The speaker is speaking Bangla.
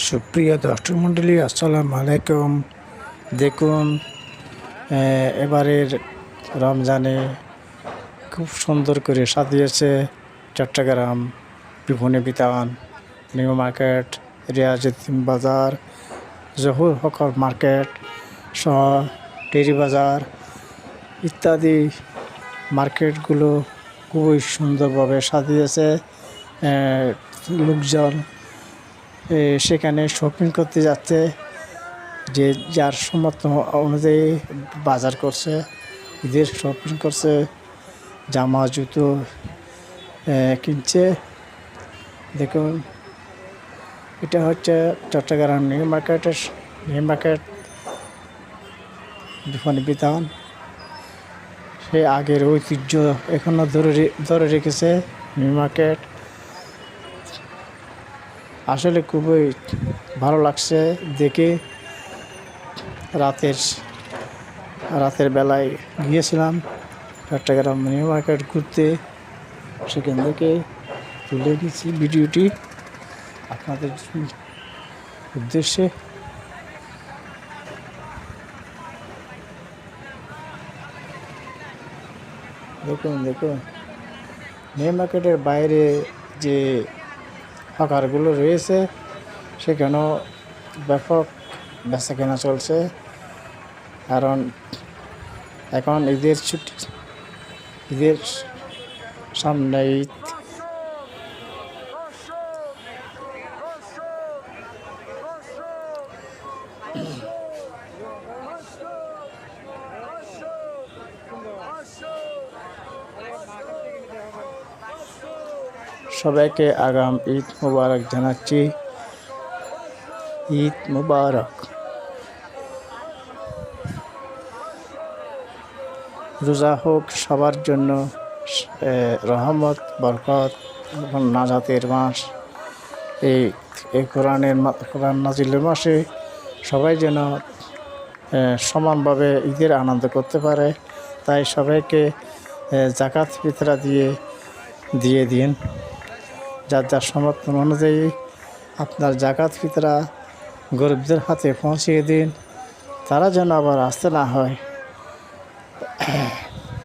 সুপ্রিয় দর্শক মণ্ডলী, আসসালামু আলাইকুম। দেখুন, এবারের রমজানে খুব সুন্দর করে সাজিয়েছে চট্টগ্রাম বিপণী বিতান, নিউ মার্কেট, রিয়াজউদ্দিন বাজার, জহুর হকার মার্কেট সহ ডেরি বাজার ইত্যাদি মার্কেটগুলো খুবই সুন্দরভাবে সাজিয়েছে। লোকজন সেখানে শপিং করতে যাচ্ছে, যে যার সমর্থ অনুযায়ী বাজার করছে, ঈদের শপিং করছে, জামা জুতো কিনছে। দেখুন, এটা হচ্ছে চট্টগ্রাম নিউ মার্কেট বিপণী বিতান। সে আগের ঐতিহ্য এখনও ধরে রেখেছে নিউ মার্কেট। আসলে খুবই ভালো লাগছে দেখে। রাতের বেলায় গিয়েছিলাম চট্টগ্রাম নিউ মার্কেট ঘুরতে, সেখান থেকে তুলে নিয়েছি ভিডিওটি আপনাদের উদ্দেশ্যে। দেখুন নিউ মার্কেটের বাইরে যে হকারগুলো রয়েছে সেখানেও ব্যাপক বেচাকেনা চলছে, কারণ এখন ঈদের ছুটি, ঈদের সামনে ঈদ। সবাইকে আগাম ঈদ মুবারক জানাচ্ছি। ঈদ মুবারক। রোজা হোক সবার জন্য রহমত, বরকত এবং নাজাতের মাস। এই কোরআন নাজিলের মাসে সবাই যেন সমানভাবে ঈদের আনন্দ করতে পারে, তাই সবাইকে যাকাত ফিতরা দিয়ে দিন। যার সমর্থন অনুযায়ী আপনার যাকাত ফিতরা গরিবদের হাতে পৌঁছিয়ে দিন, তারা যেন আবার আসতে না হয়।